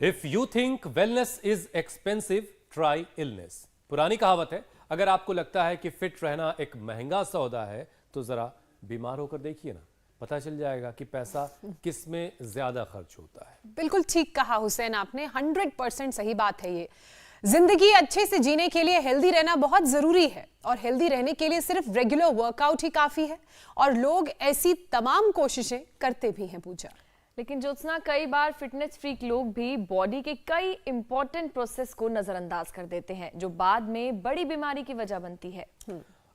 If you think wellness is expensive, try illness. पुरानी कहावत है, अगर आपको लगता है कि फिट रहना एक महंगा सौदा है तो जरा बीमार होकर देखिए ना, पता चल जाएगा कि पैसा किस में ज्यादा खर्च होता है। बिल्कुल ठीक कहा हुसैन आपने, 100% सही बात है ये। जिंदगी अच्छे से जीने के लिए हेल्दी रहना बहुत जरूरी है और हेल्दी रहने के लिए सिर्फ रेगुलर वर्कआउट ही काफी है और लोग ऐसी तमाम कोशिशें करते भी हैं पूजा। लेकिन ज्योत्सना, कई बार फिटनेस फ्रीक लोग भी बॉडी के कई इंपॉर्टेंट प्रोसेस को नजरअंदाज कर देते हैं जो बाद में बड़ी बीमारी की वजह बनती है।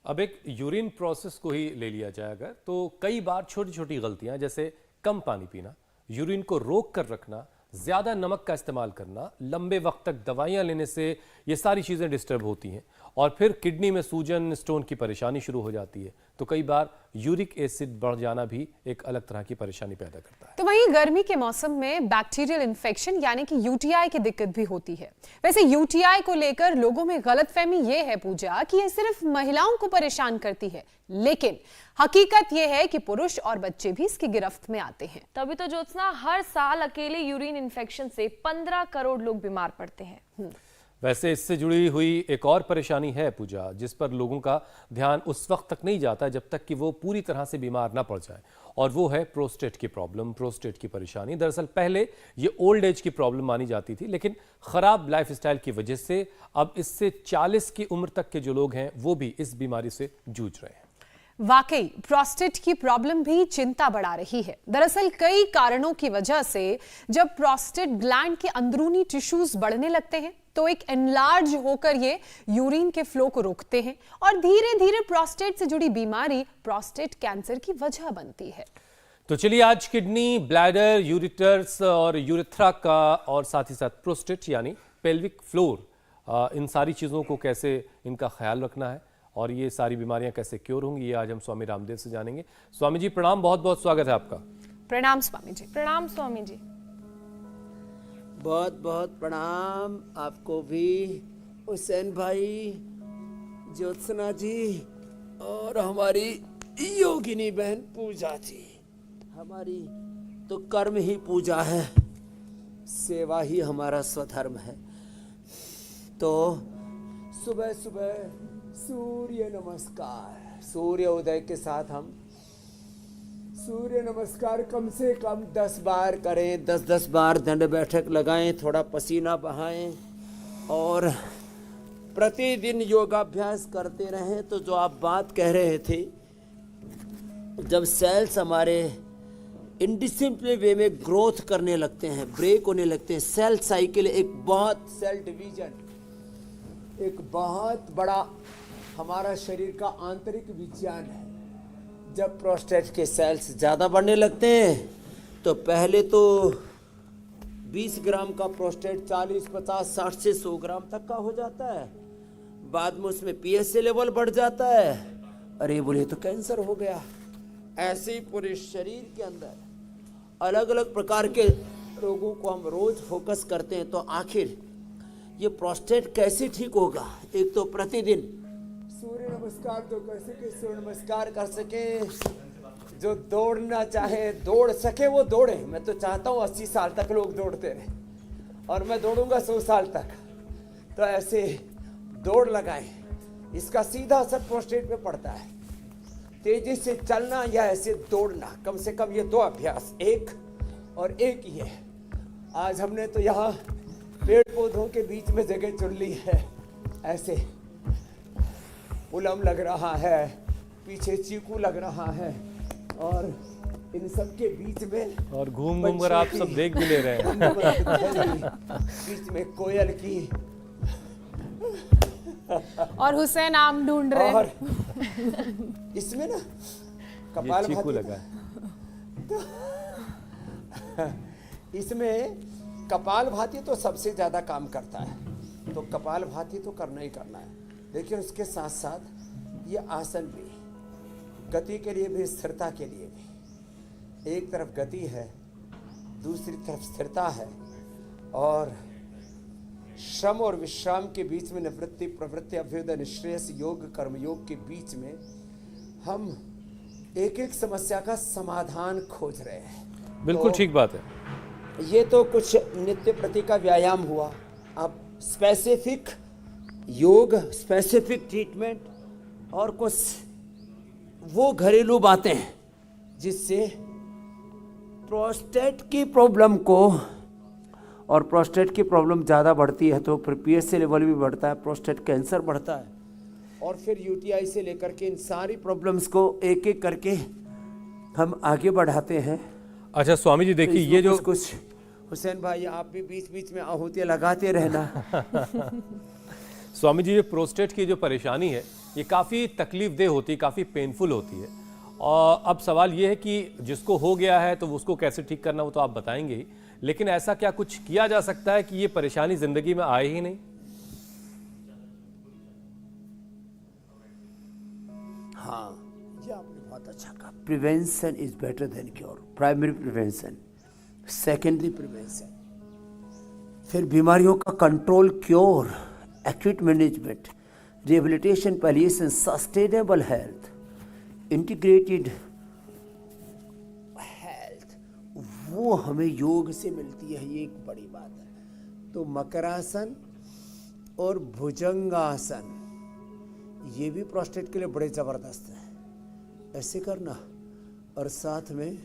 अब एक यूरिन प्रोसेस को ही ले लिया जाए अगर, तो कई बार छोटी छोटी गलतियां जैसे कम पानी पीना, यूरिन को रोक कर रखना, ज्यादा नमक का इस्तेमाल करना, लंबे वक्त तक दवाइयां लेने से ये सारी चीजें डिस्टर्ब होती हैं और फिर किडनी में सूजन, स्टोन की परेशानी शुरू हो जाती है। तो कई बार यूरिक एसिड बढ़ जाना भी एक अलग तरह की परेशानी पैदा करता है। तो वहीं गर्मी के मौसम में बैक्टीरियल इन्फेक्शन यानी कि यूटीआई की दिक्कत भी होती है। वैसे यूटीआई को लेकर लोगों में गलतफहमी ये है पूजा कि ये सिर्फ महिलाओं को परेशान करती है, लेकिन हकीकत ये है कि पुरुष और बच्चे भी इसकी गिरफ्त में आते हैं। तभी तो ज्योत्सना, हर साल अकेले यूरिन इन्फेक्शन से 15 करोड़ लोग बीमार पड़ते हैं। वैसे इससे जुड़ी हुई एक और परेशानी है पूजा, जिस पर लोगों का ध्यान उस वक्त तक नहीं जाता जब तक कि वो पूरी तरह से बीमार ना पड़ जाए, और वो है प्रोस्टेट की प्रॉब्लम, प्रोस्टेट की परेशानी। दरअसल पहले ये ओल्ड एज की प्रॉब्लम मानी जाती थी, लेकिन खराब लाइफस्टाइल की वजह से अब इससे 40 की उम्र तक के जो लोग हैं वो भी इस बीमारी से जूझ रहे हैं। वाकई प्रोस्टेट की प्रॉब्लम भी चिंता बढ़ा रही है। दरअसल कई कारणों की वजह से जब प्रोस्टेट ग्लैंड के अंदरूनी टिश्यूज बढ़ने लगते हैं तो एक एनलार्ज होकर ये यूरिन के फ्लो को रोकते हैं और धीरे धीरे प्रोस्टेट से जुड़ी बीमारी प्रोस्टेट कैंसर की वजह बनती है। तो चलिए आज किडनी, ब्लैडर, यूरिटर्स और यूरेथ्रा का और साथ ही साथ प्रोस्टेट यानी पेल्विक फ्लोर, इन सारी चीज़ों को कैसे इनका ख्याल रखना है और ये सारी बीमारियां कैसे क्योर होंगी, ये आज हम स्वामी रामदेव से जानेंगे। स्वामी जी प्रणाम, बहुत बहुत स्वागत है आपका। प्रणाम स्वामी जी। प्रणाम स्वामी जी। बहुत बहुत प्रणाम आपको भी हुसैन भाई, ज्योत्सना जी और हमारी योगिनी बहन पूजा जी। हमारी तो कर्म ही पूजा है, सेवा ही हमारा स्वधर्म है। तो सुबह सुबह सूर्य नमस्कार, सूर्य उदय के साथ हम सूर्य नमस्कार कम से कम 10 बार करें, 10-10 बार दंड बैठक लगाएं, थोड़ा पसीना बहाएं और प्रतिदिन योगाभ्यास करते रहें। तो जो आप बात कह रहे थे, जब सेल्स हमारे इनडिसिप्लिन वे में ग्रोथ करने लगते हैं, ब्रेक होने लगते हैं, सेल साइकिल एक बहुत सेल डिवीजन एक बहुत बड़ा हमारा शरीर का आंतरिक विज्ञान है। जब प्रोस्टेट के सेल्स ज़्यादा बढ़ने लगते हैं तो पहले तो 20 ग्राम का प्रोस्टेट 40, 50, 60 से 100 ग्राम तक का हो जाता है। बाद में उसमें पीएसए लेवल बढ़ जाता है, अरे बोले तो कैंसर हो गया। ऐसे ही पूरे शरीर के अंदर अलग अलग प्रकार के रोगों को हम रोज फोकस करते हैं। तो आखिर ये प्रोस्टेट कैसे ठीक होगा? एक तो प्रतिदिन सूर्य नमस्कार, तो कैसे कि सूर्य नमस्कार कर सके, जो दौड़ना चाहे दौड़ सके वो दौड़े। मैं तो चाहता हूँ 80 साल तक लोग दौड़ते रहे और मैं दौड़ूंगा 100 साल तक। तो ऐसे दौड़ लगाएं, इसका सीधा असर प्रोस्टेट पे पड़ता है। तेजी से चलना या ऐसे दौड़ना, कम से कम ये 2 अभ्यास, एक और एक ही है। आज हमने तो यहाँ पेड़ पौधों के बीच में जगह चुन ली है। ऐसे उलम लग रहा है, पीछे चीकू लग रहा है और इन सब के बीच में और घूम घूम कर आप सब देख भी ले रहे हैं। बीच में कोयल की और हुसैन आम ढूंढ रहे और इसमें ना कपाल चीकू लगा है। इसमें कपाल भाती तो सबसे ज़्यादा काम करता है, तो कपाल भाती तो करना ही करना है। लेकिन उसके साथ साथ ये आसन भी गति के लिए भी, स्थिरता के लिए भी। एक तरफ गति है, दूसरी तरफ स्थिरता है और श्रम और विश्राम के बीच में निवृत्ति, प्रवृत्ति, अभ्युदय, निश्रेयस, योग, कर्मयोग के बीच में हम एक एक समस्या का समाधान खोज रहे हैं। बिल्कुल ठीक बात है। ये तो कुछ नित्य प्रति का व्यायाम हुआ। अब स्पेसिफिक योग, स्पेसिफिक ट्रीटमेंट और कुछ वो घरेलू बातें जिससे प्रोस्टेट की प्रॉब्लम को, और प्रोस्टेट की प्रॉब्लम ज़्यादा बढ़ती है तो फिर पीएसए लेवल भी बढ़ता है, प्रोस्टेट कैंसर बढ़ता है, और फिर यूटीआई से लेकर के इन सारी प्रॉब्लम्स को एक एक करके हम आगे बढ़ाते हैं। अच्छा स्वामी जी देखिए, ये जो कुछ हुसैन भाई आप भी बीच बीच में आहुतियाँ लगाते रहना। स्वामी जी, ये प्रोस्टेट की जो परेशानी है ये काफ़ी तकलीफ होती है, काफ़ी पेनफुल होती है। और अब सवाल ये है कि जिसको हो गया है तो उसको कैसे ठीक करना, वो तो आप बताएंगे ही, लेकिन ऐसा क्या कुछ किया जा सकता है कि ये परेशानी जिंदगी में आए ही नहीं? हाँ, ये आपने बहुत अच्छा कहा। Prevention is better than cure. Primary prevention, secondary prevention, फिर बीमारियों का control, cure, acute management, rehabilitation, palliation, sustainable health, integrated health, वो हमें योग से मिलती है। ये एक बड़ी बात है। तो मकरासन और भुजंगासन ये भी प्रोस्टेट के लिए बड़े ज़बरदस्त हैं। ऐसे करना, और साथ में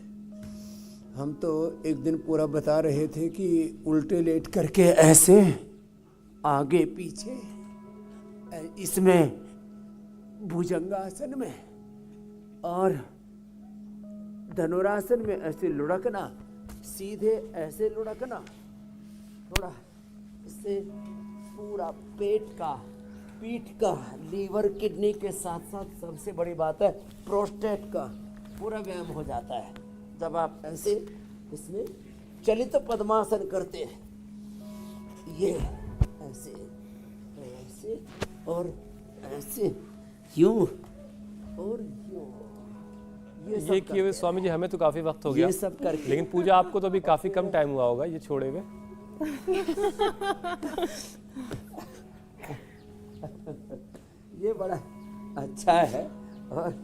हम तो एक दिन पूरा बता रहे थे कि उल्टे लेट करके ऐसे आगे पीछे, इसमें भुजंगासन में, और धनुरासन में ऐसे लुढ़कना, सीधे ऐसे लुढ़कना, थोड़ा इससे पूरा पेट का, पीठ का, लीवर, किडनी के साथ साथ सबसे बड़ी बात है प्रोस्टेट का पूरा व्यायाम हो जाता है जब आप ऐसे इसमें चलित पद्मासन करते हैं। ये ऐसे ऐसे और ऐसे, यूं और यूं, ये किए हुए स्वामी जी हमें तो काफी वक्त हो गया, ये सब करके, लेकिन पूजा आपको तो अभी काफी कम टाइम हुआ होगा ये छोड़े हुए। ये बड़ा अच्छा है। और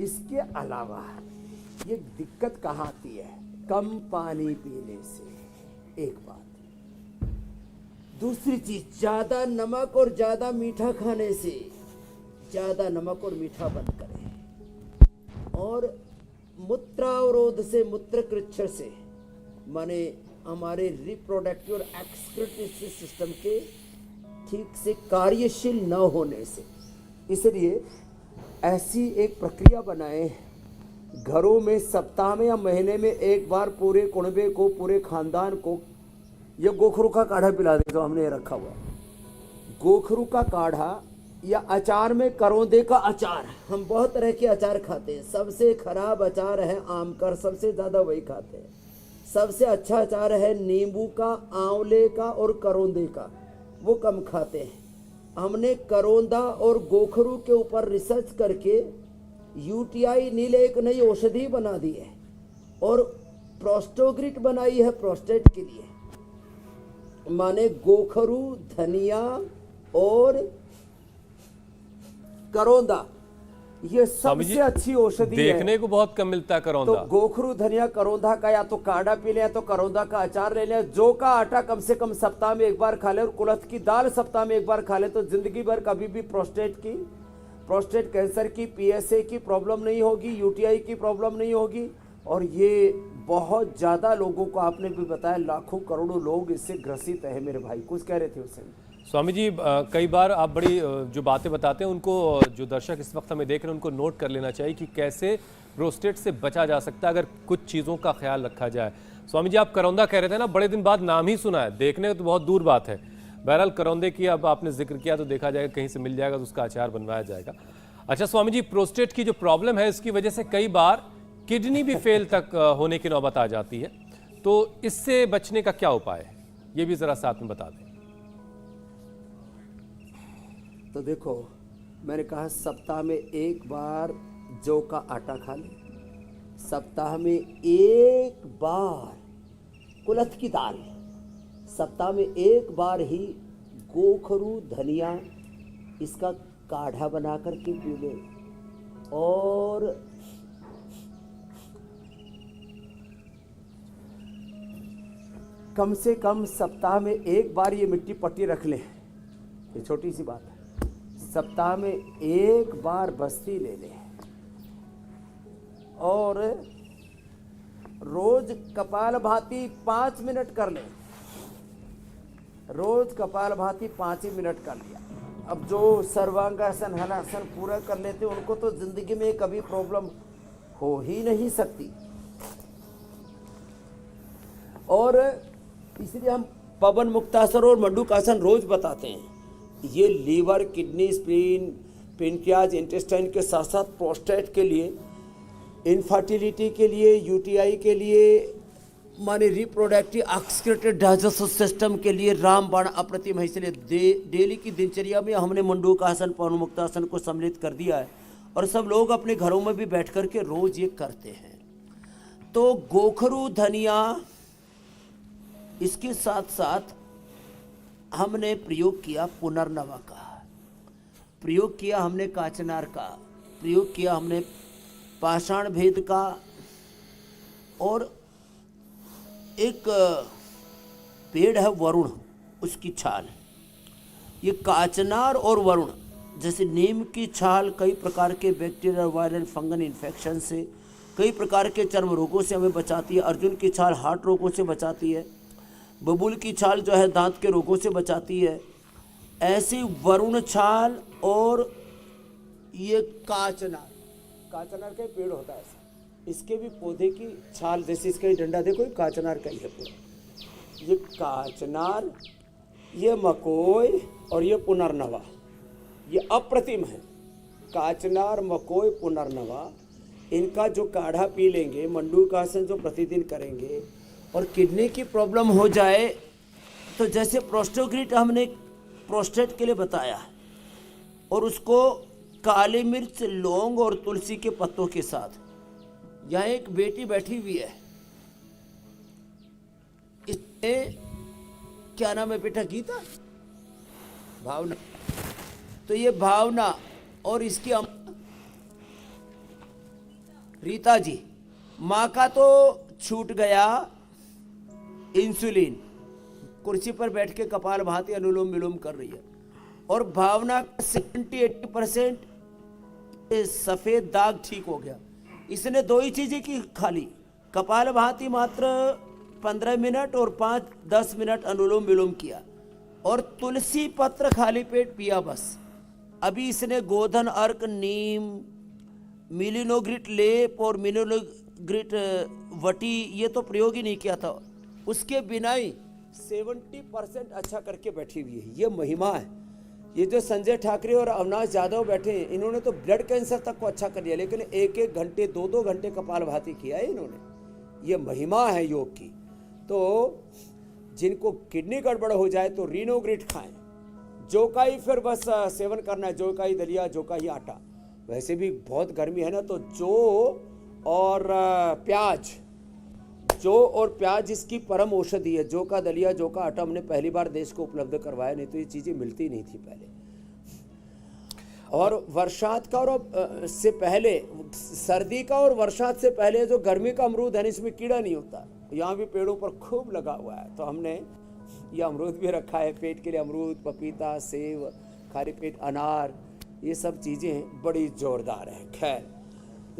इसके अलावा ये दिक्कत कहाँ आती है? कम पानी पीने से एक बात, दूसरी चीज ज्यादा नमक और ज्यादा मीठा खाने से। ज्यादा नमक और मीठा बंद करें। और मूत्रावरोध से, मूत्रकृच्छ से, माने हमारे रिप्रोडक्टिव और एक्सक्रीटरी सिस्टम के ठीक से कार्यशील न होने से। इसलिए ऐसी एक प्रक्रिया बनाएं, घरों में सप्ताह में या महीने में एक बार पूरे कुनबे को, पूरे खानदान को ये गोखरू का काढ़ा पिला दे। जो हमने रखा हुआ गोखरू का काढ़ा, या अचार में करौंदे का अचार। हम बहुत तरह के अचार खाते हैं, सबसे खराब अचार है आम का, सबसे ज़्यादा वही खाते हैं। सबसे अच्छा अचार है नींबू का, आंवले का और करौंदे का, वो कम खाते हैं। हमने करौंदा और गोखरू के ऊपर रिसर्च करके यूटीआई नीले एक नई औषधि बना दी है, और प्रोस्टोग्रिट बनाई है प्रोस्टेट के लिए। माने गोखरू, धनिया और करौंदा, ये सबसे अच्छी औषधि है। देखने को बहुत कम मिलता है करौंदा। तो गोखरू, धनिया, करौंदा का या तो काढ़ा पी लें या तो करौंदा का अचार ले लें। जौ का आटा कम से कम सप्ताह में एक बार खा लें, और कुल्थ की दाल सप्ताह में एक बार खा लें, तो जिंदगी भर कभी भी प्रोस्टेट कैंसर की, पीएसए की प्रॉब्लम नहीं होगी, यूटीआई की प्रॉब्लम नहीं होगी। और ये बहुत ज़्यादा लोगों को, आपने भी बताया, लाखों करोड़ों लोग इससे ग्रसित है। मेरे भाई कुछ कह रहे थे उससे। स्वामी जी कई बार आप बड़ी जो बातें बताते हैं उनको जो दर्शक इस वक्त हमें देख रहे हैं उनको नोट कर लेना चाहिए कि कैसे प्रोस्टेट से बचा जा सकता है अगर कुछ चीज़ों का ख्याल रखा जाए। स्वामी जी आप करौंदा कह रहे थे ना, बड़े दिन बाद नाम ही सुना है, देखने तो बहुत दूर बात है। बहरहाल करौंदे की अब आपने जिक्र किया तो देखा जाएगा, कहीं से मिल जाएगा तो उसका अचार बनवाया जाएगा। अच्छा स्वामी जी, प्रोस्टेट की जो प्रॉब्लम है इसकी वजह से कई बार किडनी भी फेल तक होने की नौबत आ जाती है, तो इससे बचने का क्या उपाय है ये भी ज़रा साथ में बता दें। तो देखो, मैंने कहा सप्ताह में एक बार जौ का आटा खा ले, सप्ताह में एक बार कुल्थ की दाल, सप्ताह में एक बार ही गोखरू, धनिया, इसका काढ़ा बना कर के पी ले। और कम से कम सप्ताह में एक बार ये मिट्टी पट्टी रख लें। ये छोटी सी बात है, सप्ताह में एक बार बस्ती ले लें और रोज कपालभाति 5 मिनट कर लें। रोज कपालभाति 5 ही मिनट कर लिया। अब जो सर्वांगासन हलासन पूरा कर लेते उनको तो जिंदगी में कभी प्रॉब्लम हो ही नहीं सकती। और इसलिए हम पवन मुक्तासन और मंडूकासन रोज बताते हैं। ये liver, kidney, spleen, pancreas, intestine के साथ साथ प्रोस्टेट के लिए, इनफर्टिलिटी के लिए, यूटीआई के लिए, माने रिप्रोडक्टिव ऑक्सीडेटिव डाइजेस्टिव सिस्टम के लिए रामबाण अप्रतिम है। इसलिए डेली की दिनचर्या में हमने मंडूकासन, पवन मुक्तासन को सम्मिलित कर दिया है और सब लोग अपने घरों में भी बैठ कर के रोज ये करते हैं। तो गोखरू, धनिया, इसके साथ साथ हमने प्रयोग किया पुनर्नवा का, प्रयोग किया हमने काचनार का, प्रयोग किया हमने पाषाण भेद का, और एक पेड़ है वरुण, उसकी छाल। ये काचनार और वरुण, जैसे नीम की छाल कई प्रकार के बैक्टीरियल, वायरल, फंगल इन्फेक्शन से, कई प्रकार के चर्म रोगों से हमें बचाती है। अर्जुन की छाल हार्ट रोगों से बचाती है। बबूल की छाल जो है दांत के रोगों से बचाती है। ऐसी वरुण छाल और ये काचनार, काचनार का पेड़ होता है, इसके भी पौधे की छाल, जैसे इसका ही डंडा देखो, काचनार का ही है पूरा। ये काचनार, ये मकोई और ये पुनर्नवा, ये अप्रतिम है। काचनार, मकोई, पुनर्नवा, इनका जो काढ़ा पी लेंगे, मंडूकासन जो प्रतिदिन करेंगे, और किडनी की प्रॉब्लम हो जाए तो जैसे प्रोस्टोग्रिट हमने प्रोस्टेट के लिए बताया, और उसको काली मिर्च, लौंग और तुलसी के पत्तों के साथ। यहाँ एक बेटी बैठी हुई है, इसने क्या नाम है बेटा? गीता, भावना। तो ये भावना और इसकी रीता जी, माँ का तो छूट गया इंसुलिन, कुर्सी पर बैठ के कपालभाति, अनुलोम विलोम कर रही है, और भावना 70-80% सफेद दाग ठीक हो गया। इसने 2 ही चीजें की खाली, कपालभाति मात्र 15 मिनट और 5-10 मिनट अनुलोम विलोम किया, और तुलसी पत्र खाली पेट पिया बस। अभी इसने गोधन अर्क, नीम, मिलिनोग्रिट लेप और मिलिनोग्रिट वटी ये तो प्रयोग ही नहीं किया था, उसके बिना ही 70% अच्छा करके बैठी हुई है। ये महिमा है। ये जो संजय ठाकरे और अविनाश यादव बैठे हैं, इन्होंने तो ब्लड कैंसर तक को अच्छा कर लिया, लेकिन 1-1 घंटे 2-2 घंटे कपालभाति किया है इन्होंने। ये महिमा है योग की। तो जिनको किडनी गड़बड़ हो जाए तो रीनोग्रिट खाएं, जो का ही फिर बस सेवन करना है, जो का ही दलिया, जो का ही आटा। वैसे भी बहुत गर्मी है ना, तो जो और प्याज, जो और प्याज इसकी परम औषधि है। जो का दलिया, जो का आटा हमने पहली बार देश को उपलब्ध करवाया, नहीं तो ये चीज़ें मिलती नहीं थी पहले। और वर्षात का और से पहले, सर्दी का और वर्षात से पहले जो गर्मी का अमरूद है, इसमें कीड़ा नहीं होता। यहाँ भी पेड़ों पर खूब लगा हुआ है, तो हमने ये अमरूद भी रखा है पेट के लिए। अमरूद, पपीता, सेब, खाली पेट अनार, ये सब चीज़ें बड़ी जोरदार हैं। खैर,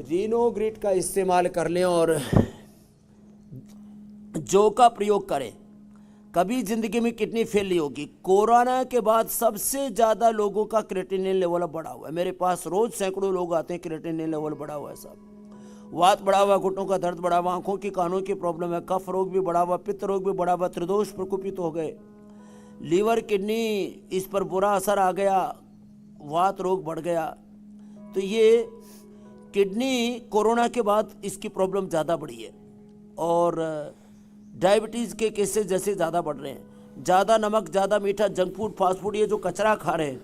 रीनोग्रिट का इस्तेमाल कर लें और जो का प्रयोग करें, कभी जिंदगी में किडनी फेल नहीं होगी। कोरोना के बाद सबसे ज़्यादा लोगों का क्रिएटिनिन लेवल बढ़ा हुआ है। मेरे पास रोज सैकड़ों लोग आते हैं, क्रिएटिनिन लेवल बढ़ा हुआ है साहब। वात बढ़ा हुआ, घुटनों का दर्द बढ़ा हुआ, आंखों की कानों की प्रॉब्लम है, कफ रोग भी बढ़ा हुआ, पित्त रोग भी बढ़ा हुआ, त्रिदोष प्रकोपित हो गए, लीवर, किडनी, इस पर बुरा असर आ गया, वात रोग बढ़ गया। तो ये किडनी कोरोना के बाद इसकी प्रॉब्लम ज़्यादा बढ़ी है। और डायबिटीज़ के केसेस जैसे ज़्यादा बढ़ रहे हैं। ज़्यादा नमक, ज़्यादा मीठा, जंक फूड, फास्ट फूड, ये जो कचरा खा रहे हैं,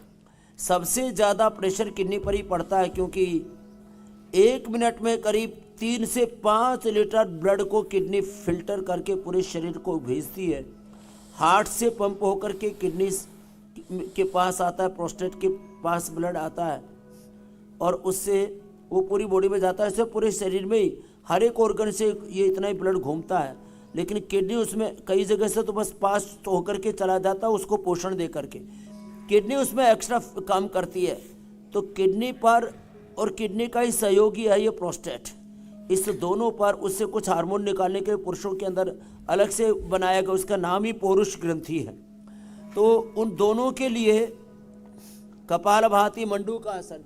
सबसे ज़्यादा प्रेशर किडनी पर ही पड़ता है। क्योंकि 1 मिनट में करीब 3 से 5 लीटर ब्लड को किडनी फिल्टर करके पूरे शरीर को भेजती है। हार्ट से पंप होकर के किडनी के पास आता है, प्रोस्टेट के पास ब्लड आता है, और उससे वो पूरी बॉडी में जाता है। इससे पूरे शरीर में ही हर एक ऑर्गन से ये इतना ही ब्लड घूमता है। लेकिन किडनी उसमें कई जगह से तो बस पास तो होकर के चला जाता है उसको पोषण दे करके। किडनी उसमें एक्स्ट्रा काम करती है। तो किडनी पर और किडनी का ही सहयोगी है ये प्रोस्टेट, इस दोनों पर उससे कुछ हार्मोन निकालने के पुरुषों के अंदर अलग से बनाया गया, उसका नाम ही पौरुष ग्रंथि है। तो उन दोनों के लिए कपालभाति, मंडूकासन,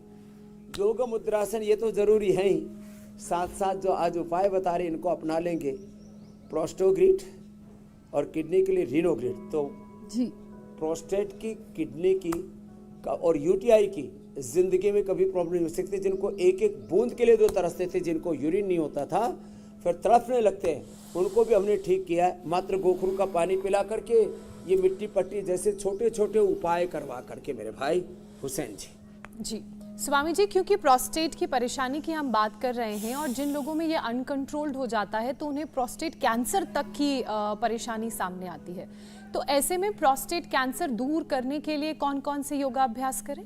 योग मुद्रासन ये तो जरूरी है ही, साथ साथ जो आज उपाय बता रहे इनको अपना लेंगे, प्रोस्टोग्रिड और किडनी के लिए रीनोग्रिड। तो जी प्रोस्टेट की, किडनी की और यूटीआई की जिंदगी में कभी प्रॉब्लम नहीं हो सकती। जिनको एक एक बूंद के लिए जो तरसते थे, जिनको यूरिन नहीं होता था फिर तड़फने लगते हैं, उनको भी हमने ठीक किया है। मात्र गोखरू का पानी पिला करके, ये मिट्टी पट्टी जैसे छोटे छोटे उपाय करवा करके मेरे भाई हुसैन जी। जी स्वामी जी, क्योंकि प्रोस्टेट की परेशानी की हम बात कर रहे हैं और जिन लोगों में ये अनकंट्रोल्ड हो जाता है तो उन्हें प्रोस्टेट कैंसर तक की परेशानी सामने आती है। तो ऐसे में प्रोस्टेट कैंसर दूर करने के लिए कौन कौन से योगाभ्यास करें?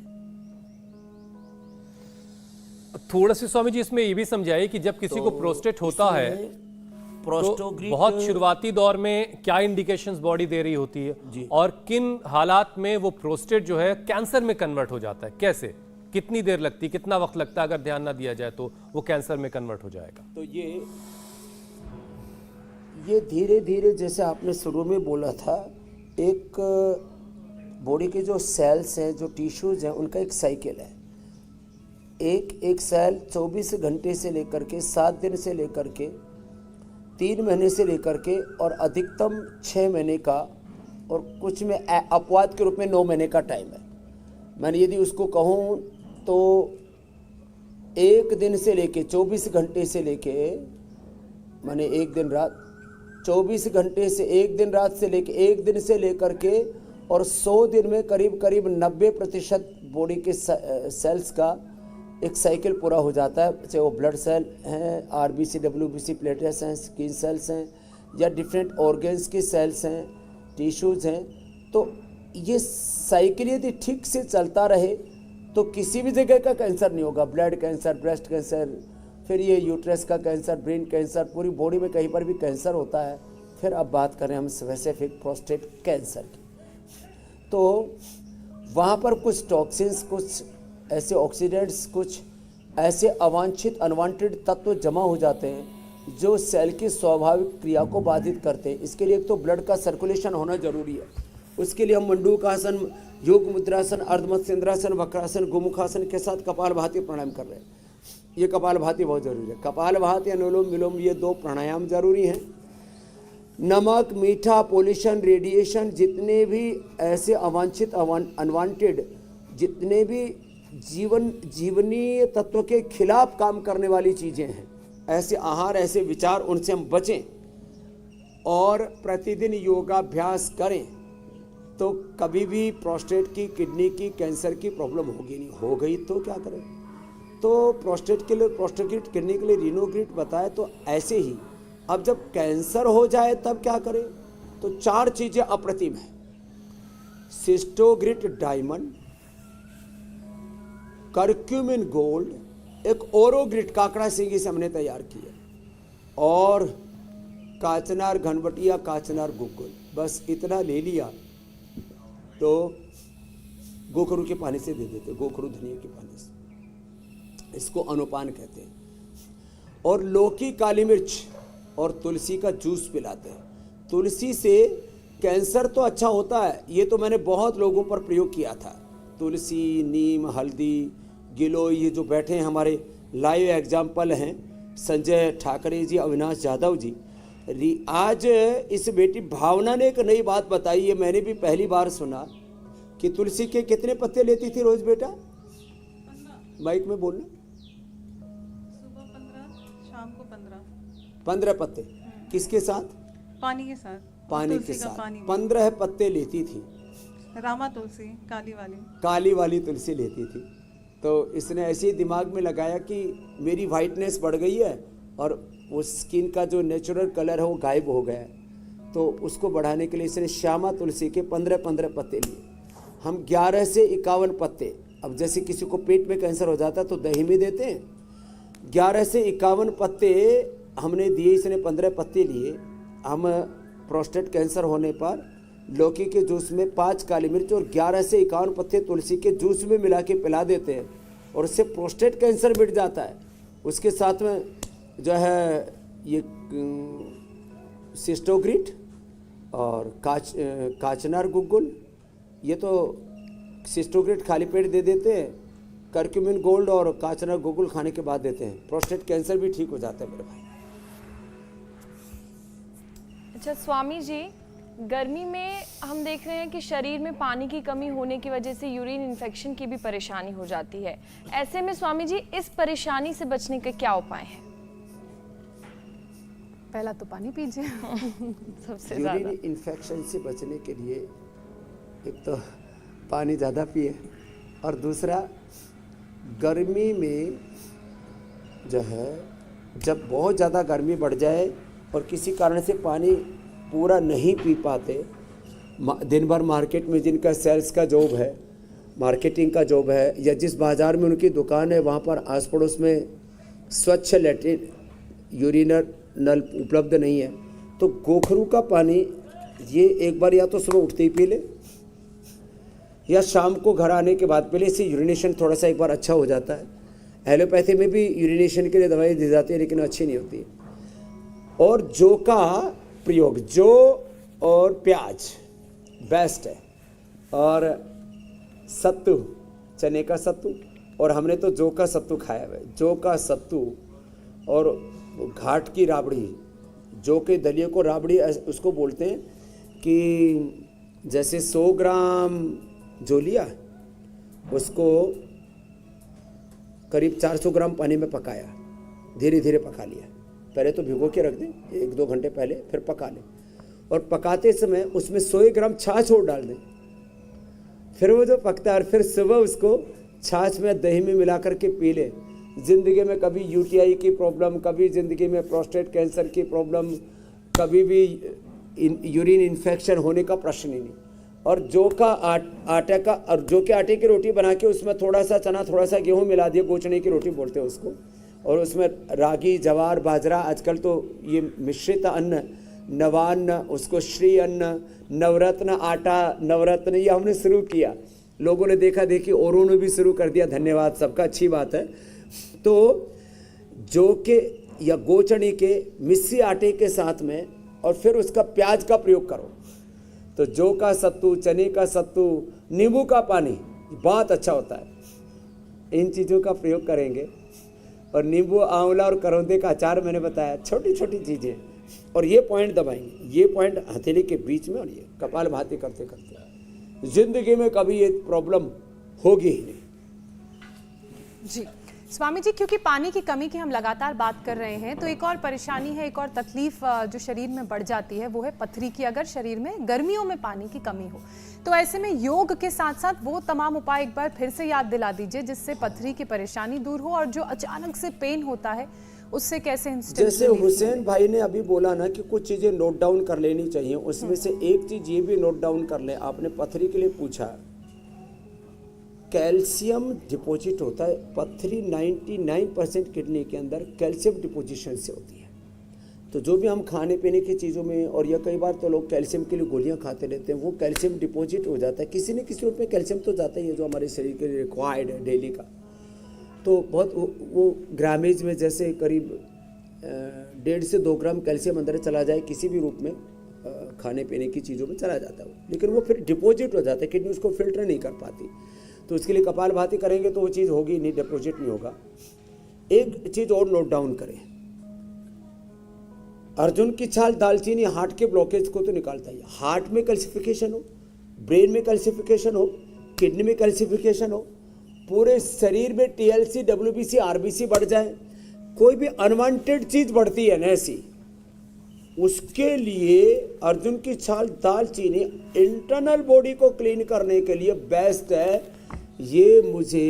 थोड़ा सा स्वामी जी इसमें ये भी समझाइए कि जब किसी को प्रोस्टेट होता है तो प्रोस्टोग्रिड बहुत शुरुआती दौर में क्या इंडिकेशंस बॉडी दे रही होती है और किन हालात में वो प्रोस्टेट जो है कैंसर में कन्वर्ट हो जाता है, कैसे, कितनी देर लगती, कितना वक्त लगता है, अगर ध्यान ना दिया जाए तो वो कैंसर में कन्वर्ट हो जाएगा? तो ये धीरे धीरे, जैसे आपने शुरू में बोला था, एक बॉडी के जो सेल्स हैं, जो टिश्यूज हैं, उनका एक साइकिल है। एक सेल 24 घंटे से लेकर के 7 दिन से लेकर के 3 महीने से लेकर के और अधिकतम 6 महीने का, और कुछ में अपवाद के रूप में 9 महीने का टाइम है। मैंने यदि उसको कहूँ तो 1 दिन से लेके 24 घंटे से लेके, मैंने 1 दिन रात 24 घंटे से 1 दिन रात से लेके 1 दिन से लेकर के और 100 दिन में करीब करीब 90% बॉडी के सेल्स का एक साइकिल पूरा हो जाता है। चाहे वो ब्लड सेल हैं, आरबीसी, डब्ल्यूबीसी, प्लेटलेट्स हैं, स्किन सेल्स हैं, या डिफरेंट ऑर्गन्स के सेल्स हैं, टिश्यूज़ हैं। तो ये साइकिल यदि ठीक से चलता रहे तो किसी भी जगह का कैंसर नहीं होगा। ब्लड कैंसर, ब्रेस्ट कैंसर, फिर ये यूट्रस का कैंसर, ब्रेन कैंसर, पूरी बॉडी में कहीं पर भी कैंसर होता है। फिर अब बात करें हम स्पेसिफिक प्रोस्टेट कैंसर की, तो वहाँ पर कुछ टॉक्सिन्स, कुछ ऐसे ऑक्सीडेंट्स, कुछ ऐसे अवांछित, अनवांटेड तत्व जमा हो जाते हैं जो सेल की स्वाभाविक क्रिया को बाधित करते हैं। इसके लिए एक तो ब्लड का सर्कुलेशन होना जरूरी है। उसके लिए हम मंडूकासन, योग मुद्रासन, अर्धमत्स्येंद्रासन, वक्रासन, गोमुखासन के साथ कपालभाति प्राणायाम कर रहे हैं। ये कपालभाति बहुत जरूरी है। कपालभाति, अनुलोम विलोम, ये 2 प्राणायाम जरूरी हैं। नमक, मीठा, पोल्यूशन, रेडिएशन, जितने भी ऐसे अवांछित, अनवांटेड, जितने भी जीवनीय तत्व के खिलाफ काम करने वाली चीज़ें हैं, ऐसे आहार, ऐसे विचार, उनसे हम बचें और प्रतिदिन योगाभ्यास करें तो कभी भी प्रोस्टेट की, किडनी की, कैंसर की प्रॉब्लम होगी नहीं। हो गई तो क्या करें? तो प्रोस्टेट के लिए प्रोस्टोग्रिड, किडनी के लिए रीनोग्रिड बताए। तो ऐसे ही अब जब कैंसर हो जाए तब क्या करें? तो 4 चीज़ें अप्रतिम हैं। सिस्टोग्रिड डायमंड, कर्क्यूमिन गोल्ड, एक ओरोग्रिड काकड़ा सिंगी से हमने तैयार किया, और काचनार घनबटिया, काचनार गुग्गुल, बस इतना ले लिया तो गोखरू के पानी से दे देते, गोखरू धनिया के पानी से, इसको अनुपान कहते हैं। और लौकी, काली मिर्च और तुलसी का जूस पिलाते हैं। तुलसी से कैंसर तो अच्छा होता है, ये तो मैंने बहुत लोगों पर प्रयोग किया था। तुलसी, नीम, हल्दी, गिलोय, ये जो बैठे हैं हमारे लाइव एग्जाम्पल हैं, संजय ठाकरे जी, अविनाश यादव जी। आज इस बेटी भावना ने एक नई बात बताई है, मैंने भी पहली बार सुना कि तुलसी के कितने पत्ते लेती थी रोज बेटा? 15 माइक में बोलना। सुबह 15, शाम को 15। 15 पत्ते किसके साथ? पानी के साथ। पानी के साथ 15 पत्ते लेती थी। रामा तुलसी, काली वाली तुलसी लेती थी। तो इसने ऐसे ही दिमाग में लगाया कि मेरी वाइटनेस बढ़ गई है और वो स्किन का जो नेचुरल कलर है वो गायब हो गया है। तो उसको बढ़ाने के लिए इसने श्यामा तुलसी के 15-15 पत्ते लिए। हम 11 से 51 पत्ते, अब जैसे किसी को पेट में कैंसर हो जाता है तो दही में देते हैं, 11 से 51 पत्ते हमने दिए। इसने 15 पत्ते लिए। हम प्रोस्टेट कैंसर होने पर लौकी के जूस में 5 काली मिर्च और 11 से 51 पत्ते तुलसी के जूस में मिला के पिला देते हैं और उससे प्रोस्टेट कैंसर मिट जाता है। उसके साथ में जो है ये सिस्टोग्रिट और काचनार गुग्गुल, ये तो सिस्टोग्रिट खाली पेट दे देते हैं, करक्यूमिन गोल्ड और काचनार गुग्गुल खाने के बाद देते हैं, प्रोस्टेट कैंसर भी ठीक हो जाता है मेरे भाई। अच्छा स्वामी जी, गर्मी में हम देख रहे हैं कि शरीर में पानी की कमी होने की वजह से यूरिन इन्फेक्शन की भी परेशानी हो जाती है। ऐसे में स्वामी जी इस परेशानी से बचने के क्या उपाय हैं? पहला तो पानी पीजिए। सबसे ज्यादा यूरिन इन्फेक्शन से बचने के लिए एक तो पानी ज़्यादा पिए और दूसरा गर्मी में जो है जब बहुत ज़्यादा गर्मी बढ़ जाए और किसी कारण से पानी पूरा नहीं पी पाते, दिन भर मार्केट में जिनका सेल्स का जॉब है, मार्केटिंग का जॉब है, या जिस बाज़ार में उनकी दुकान है वहाँ पर आस पड़ोस में स्वच्छ लैट्रिन यूरिनर नल उपलब्ध नहीं है, तो गोखरू का पानी ये एक बार या तो सुबह उठते ही पी ले या शाम को घर आने के बाद पी ले। इससे यूरिनेशन थोड़ा सा एक बार अच्छा हो जाता है। एलोपैथी में भी यूरिनेशन के लिए दवाई दी जाती है लेकिन अच्छी नहीं होती। और जौ का प्रयोग, जौ और प्याज बेस्ट है, और सत्तू, चने का सत्तू, और हमने तो जौ का सत्तू खाया है। जौ का सत्तू और घाट की राबड़ी, जौ के दलिए को राबड़ी उसको बोलते हैं कि जैसे 100 ग्राम जौ लिया, उसको करीब 400 ग्राम पानी में पकाया, धीरे धीरे पका लिया। पहले तो भिगो के रख दें 1-2 घंटे पहले, फिर पका लें, और पकाते समय उसमें 100 ग्राम छाछ और डाल दें। फिर वो जो पकता है और फिर सुबह उसको छाछ में दही में मिला करके पी लें। ज़िंदगी में कभी यूटीआई की प्रॉब्लम, कभी ज़िंदगी में प्रोस्टेट कैंसर की प्रॉब्लम, कभी भी यूरिन इन्फेक्शन होने का प्रश्न ही नहीं। और जौ का आटे का, और जौ के आटे की रोटी बना के उसमें थोड़ा सा चना, थोड़ा सा गेहूँ मिला दिया, गोचने की रोटी बोलते हैं उसको, और उसमें रागी, जवार, बाजरा, आजकल तो ये मिश्रित अन्न, नवान्न, उसको श्री अन्न, नवरत्न आटा, नवरत्न, ये हमने शुरू किया। लोगों ने देखा देखी, औरों ने भी शुरू कर दिया, धन्यवाद सबका, अच्छी बात है। तो जौ के या गोचनी के मिस्सी आटे के साथ में, और फिर उसका प्याज का प्रयोग करो, तो जौ का सत्तू, चने का सत्तू, नींबू का पानी बहुत अच्छा होता है। इन चीज़ों का प्रयोग करेंगे, और नींबू, आंवला और करौंदे का अचार मैंने बताया, छोटी छोटी चीज़ें, और ये पॉइंट दबाएंगे, ये पॉइंट हथेली के बीच में, और ये कपालभाति करते करते जिंदगी में कभी ये प्रॉब्लम होगी ही नहीं। जी स्वामी जी, क्योंकि पानी की कमी की हम लगातार बात कर रहे हैं, तो एक और परेशानी है, एक और तकलीफ जो शरीर में बढ़ जाती है, वो है पथरी की। अगर शरीर में गर्मियों में पानी की कमी हो, तो ऐसे में योग के साथ साथ वो तमाम उपाय एक बार फिर से याद दिला दीजिए जिससे पथरी की परेशानी दूर हो, और जो अचानक से पेन होता है उससे कैसे इंस्टेंट। जैसे हुसैन भाई ने अभी बोला ना कि कुछ चीज़ें नोट डाउन कर लेनी चाहिए, उसमें से एक चीज़ ये भी नोट डाउन कर लें। आपने पथरी के लिए पूछा, कैल्शियम डिपॉजिट होता है। पथरी 99% किडनी के अंदर कैल्शियम डिपोजिशन से होती है। तो जो भी हम खाने पीने की चीज़ों में, और या कई बार तो लोग कैल्शियम के लिए गोलियां खाते रहते हैं, वो कैल्शियम डिपॉजिट हो जाता है। किसी न किसी रूप में कैल्शियम तो जाता ही है जो हमारे शरीर के लिए रिक्वायर्ड है डेली का। तो बहुत वो ग्रामेज में जैसे करीब 1.5 से 2 ग्राम कैल्शियम अंदर चला जाए किसी भी रूप में, खाने पीने की चीज़ों में चला जाता है, लेकिन वो फिर डिपॉजिट हो जाता है, किडनी उसको फिल्टर नहीं कर पाती। तो उसके लिए कपालभाति करेंगे तो वो चीज़ होगी नहीं, डिपॉजिट नहीं होगा। एक चीज़ और नोट डाउन करें, अर्जुन की छाल दालचीनी हार्ट के ब्लॉकेज को तो निकालता है। हार्ट में कैल्सिफिकेशन हो, ब्रेन में कैल्सिफिकेशन हो, किडनी में कैल्सिफिकेशन हो, पूरे शरीर में टीएलसी, डब्ल्यूबीसी, आरबीसी बढ़ जाए, कोई भी अनवांटेड चीज़ बढ़ती है ना ऐसी, उसके लिए अर्जुन की छाल दालचीनी इंटरनल बॉडी को क्लीन करने के लिए बेस्ट है। ये मुझे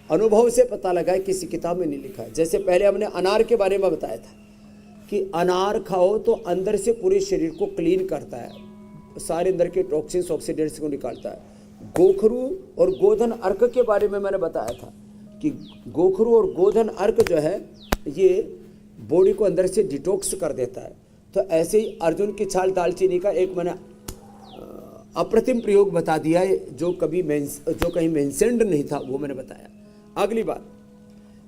अनुभव से पता लगा है, किसी किताब में नहीं लिखा है। जैसे पहले हमने अनार के बारे में बताया था कि अनार खाओ तो अंदर से पूरे शरीर को क्लीन करता है, सारे अंदर के टॉक्सिन्स, ऑक्सीडेंट्स को निकालता है। गोखरू और गोधन अर्क के बारे में मैंने बताया था कि गोखरू और गोधन अर्क जो है ये बॉडी को अंदर से डिटॉक्स कर देता है। तो ऐसे ही अर्जुन की छाल दालचीनी का एक मैंने अप्रतिम प्रयोग बता दिया है, जो कहीं मेंशन्ड नहीं था वो मैंने बताया। अगली बात,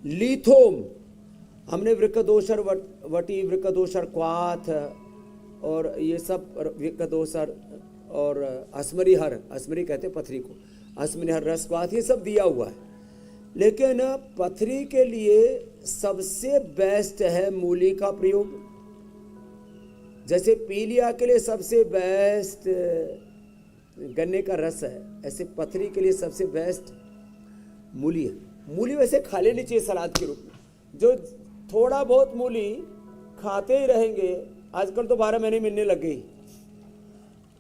लीथोम, हमने वृकदोषर वटी, वृकदोषर क्वाथ और ये सब, वृकदोषर और अस्मरीहर, अस्मरी कहते हैं पथरी को, अस्मरीहर रस क्वाथ, ये सब दिया हुआ है। लेकिन पथरी के लिए सबसे बेस्ट है मूली का प्रयोग। जैसे पीलिया के लिए सबसे बेस्ट गन्ने का रस है, ऐसे पथरी के लिए सबसे बेस्ट मूली है। मूली वैसे खा लेनी चाहिए सलाद के रूप में। जो थोड़ा बहुत मूली खाते ही रहेंगे, आजकल तो 12 महीने मिलने लग गई,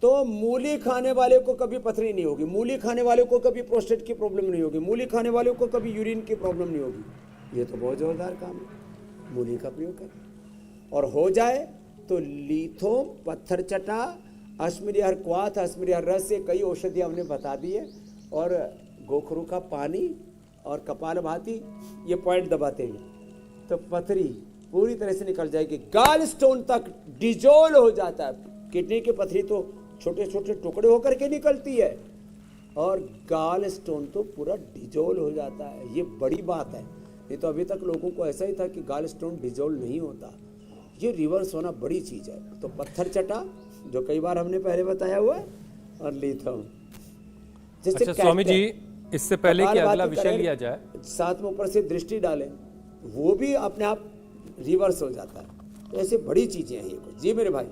तो मूली खाने वाले को कभी पथरी नहीं होगी, मूली खाने वाले को कभी प्रोस्टेट की प्रॉब्लम नहीं होगी, मूली खाने वाले को कभी यूरिन की प्रॉब्लम नहीं होगी। ये तो बहुत जोरदार काम है, मूली का प्रयोग करें। और हो जाए तो लीथोम, पत्थर चटा, अश्मरीहर क्वाथ, अश्मरीहर रस, से कई औषधियाँ हमने बता दी है। और गोखरू का पानी और कपाल भाती, ये पॉइंट दबाते हुए तो पथरी पूरी तरह से निकल जाएगी। गाल स्टोन तक डिजोल्व हो जाता है। किडनी की पथरी तो छोटे छोटे टुकड़े होकर के निकलती है, और गाल स्टोन तो पूरा डिजोल्व हो जाता है। ये बड़ी बात है, नहीं तो अभी तक लोगों को ऐसा ही था कि गाल स्टोन डिजोल्व नहीं होता। ये रिवर्स होना बड़ी चीज़ है। तो पत्थर चटा, जो कई बार हमने पहले बताया हुआ है, और लीथम। अच्छा स्वामी जी, इससे पहले कि अगला विषय लिया जाए, साथ में ऊपर से दृष्टि डालें, वो भी अपने आप रिवर्स हो जाता है। तो ऐसे बड़ी चीज़ें हैं ये कुछ। जी मेरे भाई।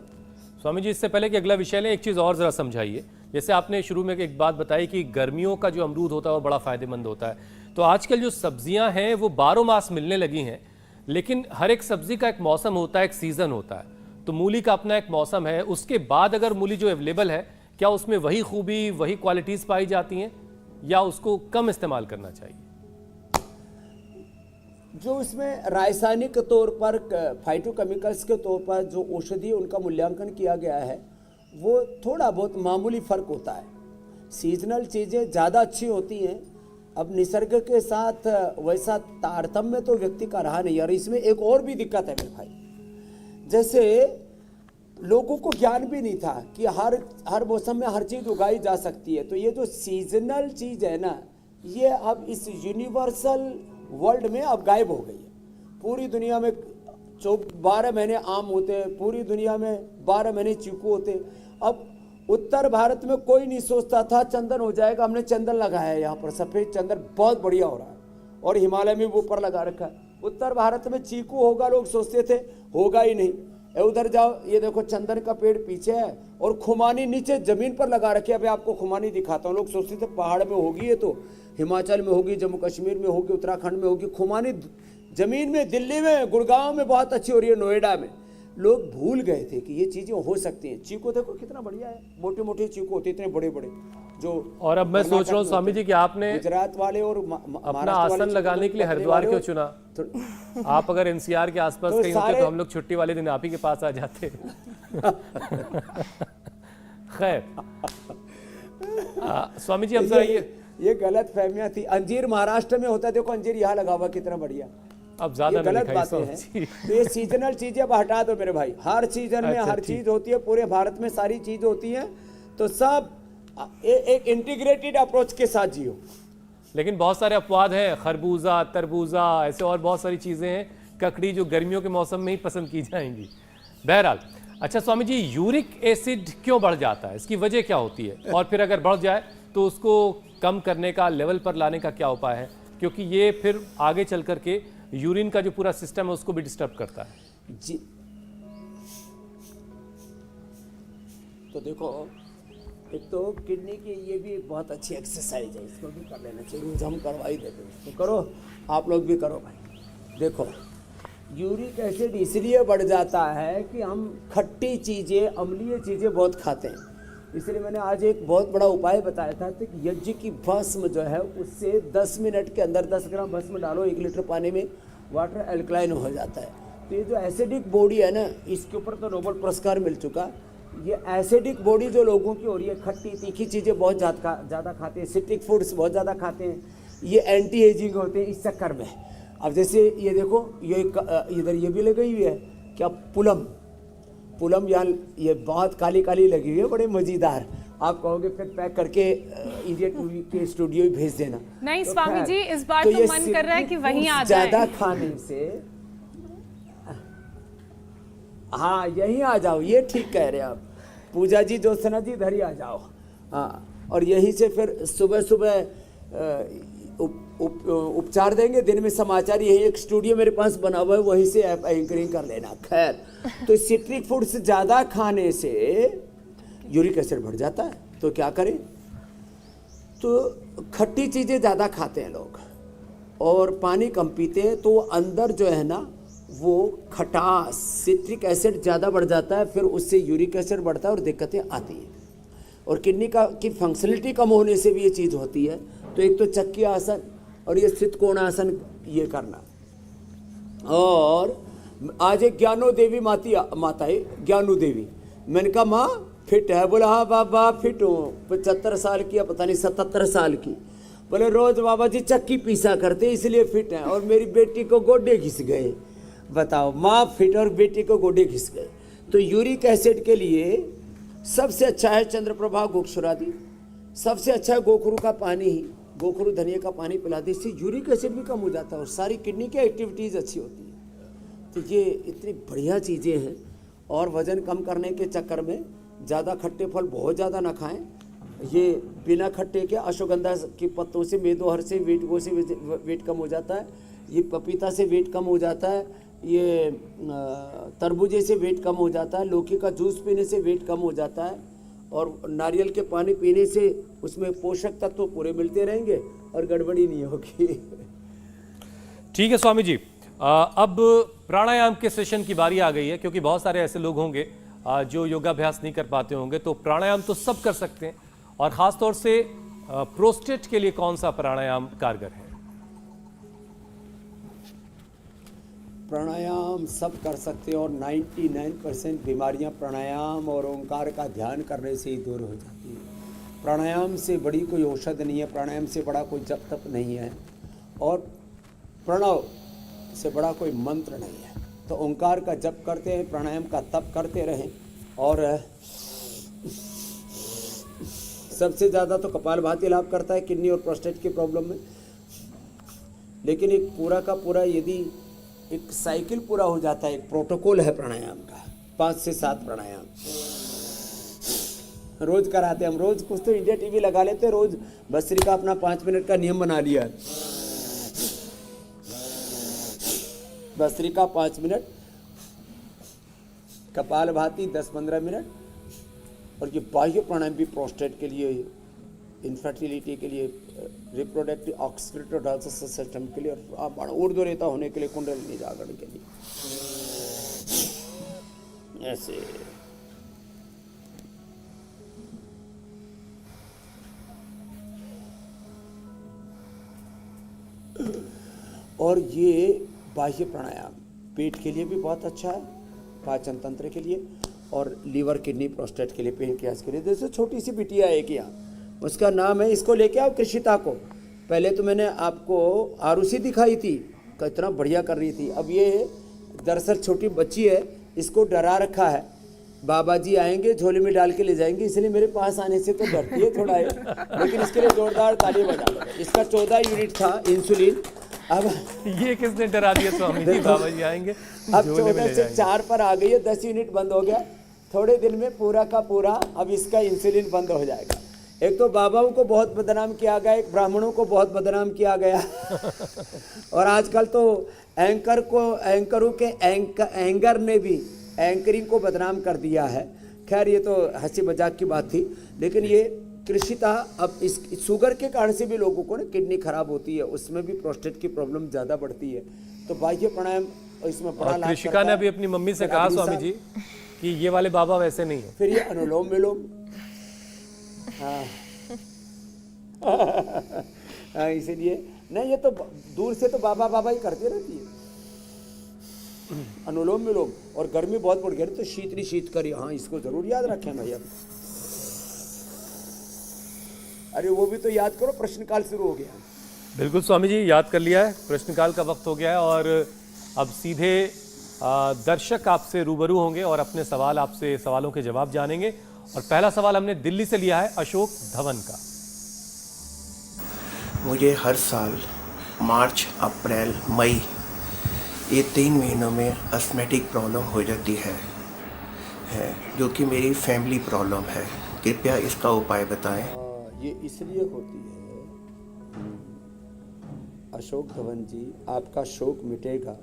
स्वामी जी, इससे पहले कि अगला विषय लें, एक चीज़ और ज़रा समझाइए। जैसे आपने शुरू में एक बात बताई कि गर्मियों का जो अमरूद होता है वो बड़ा फ़ायदेमंद होता है, तो आजकल जो सब्जियां हैं वो 12 मास मिलने लगी हैं, लेकिन हर एक सब्जी का एक मौसम होता है, एक सीज़न होता है। तो मूली का अपना एक मौसम है, उसके बाद अगर मूली जो अवेलेबल है, क्या उसमें वही खूबी, वही क्वालिटीज़ पाई जाती हैं, या उसको कम इस्तेमाल करना चाहिए? जो उसमें रासायनिक तौर पर, फाइटोकेमिकल्स के तौर पर जो औषधि उनका मूल्यांकन किया गया है, वो थोड़ा बहुत मामूली फ़र्क होता है। सीजनल चीज़ें ज़्यादा अच्छी होती हैं। अब निसर्ग के साथ वैसा तारतम्य तो व्यक्ति का रहा नहीं। और इसमें एक और भी दिक्कत है मेरे भाई, जैसे लोगों को ज्ञान भी नहीं था कि हर मौसम में हर चीज़ उगाई जा सकती है। तो ये जो सीजनल चीज़ है ना, ये अब इस यूनिवर्सल वर्ल्ड में अब गायब हो गई है। पूरी दुनिया में 12 महीने आम होते हैं, पूरी दुनिया में 12 महीने चीकू होते हैं। अब उत्तर भारत में कोई नहीं सोचता था चंदन हो जाएगा, हमने चंदन लगाया है यहाँ पर, सफ़ेद चंदन बहुत बढ़िया हो रहा है, और हिमालय में वो ऊपर लगा रखा है। उत्तर भारत में चीकू होगा, लोग सोचते थे, होगा ही नहीं। उधर जाओ, ये देखो चंदन का पेड़ पीछे है, और खुमानी नीचे जमीन पर लगा रखी है। अभी आपको खुमानी दिखाता हूँ। लोग सोचते थे पहाड़ में होगी, ये तो हिमाचल में होगी, जम्मू कश्मीर में होगी, उत्तराखंड में होगी। खुमानी जमीन में, दिल्ली में, गुड़गांव में बहुत अच्छी हो रही है, नोएडा में। लोग भूल गए थे कि ये चीज़ें हो सकती हैं। चीकू देखो कितना बढ़िया है, मोटे मोटे चीकू होते, इतने बड़े बड़े जो। और अब मैं सोच रहा हूँ स्वामी जी कि आपने गुजरात वाले और अपना आसन लगाने के लिए हरिद्वार क्यों चुना? आप अगर एनसीआर के आसपास कहीं होते तो हम लोग छुट्टी वाले दिन आप ही के पास आ जाते। खैर स्वामी जी, अब जरा ये गलत फहमियां थी। अंजीर महाराष्ट्र में होता है, देखो अंजीर यहाँ लगा हुआ, कितना बढ़िया। अब ज्यादा गलत बातें हैं। तो ये सीजनल चीजें अब हटा दो मेरे भाई। हर सीजन में हर चीज होती है, पूरे भारत में सारी चीज होती है, तो सब एक इंटीग्रेटेड अप्रोच के साथ जियो। लेकिन बहुत सारे अपवाद हैं, खरबूजा, तरबूजा, ऐसे और बहुत सारी चीजें हैं, ककड़ी, जो गर्मियों के मौसम में ही पसंद की जाएंगी। बहरहाल, अच्छा स्वामी जी, यूरिक एसिड क्यों बढ़ जाता है, इसकी वजह क्या होती है? और फिर अगर बढ़ जाए तो उसको कम करने का, लेवल पर लाने का क्या उपाय है? क्योंकि ये फिर आगे चल करके यूरिन का जो पूरा सिस्टम है उसको भी डिस्टर्ब करता है। जी, तो देखो, एक तो किडनी की ये भी एक बहुत अच्छी एक्सरसाइज है, इसको भी कर लेना चाहिए। रोज हम करवा ही देते हैं, तो करो, आप लोग भी करो भाई। देखो, यूरिक एसिड इसलिए बढ़ जाता है कि हम खट्टी चीज़ें, अम्लीय चीज़ें बहुत खाते हैं। इसलिए मैंने आज एक बहुत बड़ा उपाय बताया था कि यज्ञ की भस्म जो है, उससे 10 मिनट के अंदर 10 ग्राम भस्म डालो 1 लीटर पानी में, वाटर एल्कलाइन हो जाता है। तो ये जो एसिडिक बॉडी है ना, इसके ऊपर तो नोबेल पुरस्कार मिल चुका। ये एसिडिक बॉडी जो लोगों की हो रही है, खट्टी तीखी चीज़ें बहुत ज़्यादा खाते हैं, सिट्रिक फूड्स बहुत ज़्यादा खाते हैं, ये एंटी एजिंग होते हैं इस चक्कर में। अब जैसे ये देखो, ये इधर ये भी लगी हुई है क्या, पुलम। पुलम यहाँ ये बहुत काली काली लगी हुई है, बड़े मजेदार। आप कहोगे फिर पैक करके इंडिया टीवी के स्टूडियो ही भेज देना। नहीं तो स्वामी खैर, जी, इस बार तो ये मन कर रहा है कि वहीं आ ज्यादा जाएं। खाने से, हाँ यहीं आ जाओ, ये ठीक कह रहे हैं आप। पूजा जी, ज्योत्सना जी, इधर ही आ जाओ। हाँ, और यहीं से फिर सुबह सुबह उपचार देंगे, दिन में समाचार। यही एक स्टूडियो मेरे पास बना हुआ है, वहीं से आप एंकरिंग कर लेना। खैर, तो सिट्रिक फूड्स ज़्यादा खाने से यूरिक एसिड बढ़ जाता है, तो क्या करें? तो खट्टी चीज़ें ज़्यादा खाते हैं लोग और पानी कम पीते हैं, तो अंदर जो है ना वो खटास, सिट्रिक एसिड ज़्यादा बढ़ जाता है, फिर उससे यूरिक एसिड बढ़ता है और दिक्कतें आती हैं। और किडनी की फंक्शनलिटी कम होने से भी ये चीज़ होती है। तो एक तो चक्की आसन और ये स्थित आसन ये करना। और आज एक ज्ञानो देवी माता है, ज्ञानू देवी। मैंने कहा माँ फिट है? बोला हाँ बाबा फिट हूँ, 75 साल की या पता नहीं 77 साल की। बोले रोज बाबा जी चक्की पीसा करते इसलिए फिट हैं, और मेरी बेटी को गोडे घिस गए। बताओ, माँ फिट और बेटी को गोडे घिस गए। तो यूरिक एसिड के लिए सबसे अच्छा है चंद्रप्रभा गोक्षुरादि, सबसे अच्छा है गोखरू का पानी ही, गोखरू धनिया का पानी पिला दे, इससे यूरिक एसिड भी कम हो जाता है और सारी किडनी की एक्टिविटीज़ अच्छी होती है। तो ये इतनी बढ़िया चीज़ें हैं। और वज़न कम करने के चक्कर में ज़्यादा खट्टे फल बहुत ज़्यादा ना खाएं। ये बिना खट्टे के अश्वगंधा के पत्तों से, मेदोहर से, वेटगो से वेट कम हो जाता है। ये पपीता से वेट कम हो जाता है। ये तरबूजे से वेट कम हो जाता है। लौकी का जूस पीने से वेट कम हो जाता है। और नारियल के पानी पीने से उसमें पोषक तत्व तो पूरे मिलते रहेंगे और गड़बड़ी नहीं होगी। ठीक है स्वामी जी, अब प्राणायाम के सेशन की बारी आ गई है, क्योंकि बहुत सारे ऐसे लोग होंगे जो योगाभ्यास नहीं कर पाते होंगे। तो प्राणायाम तो सब कर सकते हैं, और ख़ासतौर से प्रोस्टेट के लिए कौन सा प्राणायाम कारगर है? प्राणायाम सब कर सकते हैं और 99% बीमारियां प्राणायाम और ओंकार का ध्यान करने से ही दूर हो जाती है। प्राणायाम से बड़ी कोई औषध नहीं है, प्राणायाम से बड़ा कोई जप तप नहीं है, और प्रणव से बड़ा कोई मंत्र नहीं है। तो ओंकार का जप करते हैं, प्राणायाम का तप करते रहें। और सबसे ज़्यादा तो कपालभाति लाभ करता है किडनी और प्रोस्टेट की प्रॉब्लम में। लेकिन एक पूरा का पूरा यदि एक साइकिल पूरा हो जाता है, एक प्रोटोकॉल है प्राणायाम का, 5 से 7 प्राणायाम रोज कराते हैं हम। रोज कुछ तो इंडिया टीवी लगा लेते हैं, रोज भस्त्री का अपना 5 मिनट का नियम बना लिया है। भस्त्री का 5 मिनट, कपालभाति 10-15 मिनट, और ये बाह्य प्राणायाम भी प्रोस्टेट के लिए, इनफर्टिलिटी के लिए, रिप्रोडक्टिव ऑक्सीडेटिव सिस्टम के लिए, और ऊर्ध्वरेता होने के लिए, कुंडलिनी जागरण के लिए। ऐसे और ये बाह्य प्राणायाम पेट के लिए भी बहुत अच्छा है, पाचन तंत्र के लिए, और लीवर, किडनी, प्रोस्टेट के लिए, पेनक्रियास के लिए। जैसे छोटी सी बिटिया है एक यहाँ, उसका नाम है, इसको लेके आओ कृषिता को। पहले तो मैंने आपको आरुषि दिखाई थी, कितना बढ़िया कर रही थी। अब ये दरअसल छोटी बच्ची है, इसको डरा रखा है, बाबा जी आएंगे झोले में डाल के ले जाएंगे, इसलिए मेरे पास आने से तो डरती है थोड़ा है, लेकिन इसके लिए जोरदार ताली बजा लो। इसका 14 यूनिट था इंसुलिन, अब ये किसने डरा दिया स्वामी जी? बाबा जी आएंगे अब झोले में 14 ले से जाएंगे। 4 पर आ गई है, 10 यूनिट बंद हो गया। थोड़े दिन में पूरा का पूरा अब इसका इंसुलिन बंद हो जाएगा। एक तो बाबाओं को बहुत बदनाम किया गया, एक ब्राह्मणों को बहुत बदनाम किया गया और आजकल तो एंकरों के एंगर ने भी एंकरिंग को बदनाम कर दिया है। खैर ये तो हंसी मजाक की बात थी, लेकिन ये कृषिता अब इस शुगर के कारण से भी लोगों को ना किडनी खराब होती है, उसमें भी प्रोस्टेट की प्रॉब्लम ज़्यादा बढ़ती है। तो बाह्य प्राणायाम इसमें बड़ा और लाभ कृषिका करता ने है। अभी अपनी मम्मी से फिर कहा अगली स्वामी साल- जी कि ये वाले बाबा वैसे नहीं है। फिर ये अनुलोम विलोम, हाँ हाँ, इसीलिए नहीं, ये तो दूर से तो बाबा बाबा ही करती रहती है अनुलोम विलोम। और गर्मी बहुत बढ़ गई तो शीतली शीत करी, हाँ इसको जरूर याद रखें भैया। अरे वो भी तो याद करो, प्रश्नकाल शुरू हो गया। बिल्कुल स्वामी जी, याद कर लिया है, प्रश्नकाल का वक्त हो गया है और अब सीधे दर्शक आपसे रूबरू होंगे और अपने आपसे सवालों के जवाब जानेंगे। और पहला सवाल हमने दिल्ली से लिया है अशोक धवन का। मुझे हर साल मार्च, अप्रैल, मई ये 3 महीनों में अस्थमेटिक प्रॉब्लम हो जाती है जो कि मेरी फैमिली प्रॉब्लम है। कृपया इसका उपाय बताएं। ये इसलिए होती है अशोक धवन जी, आपका शोक मिटेगा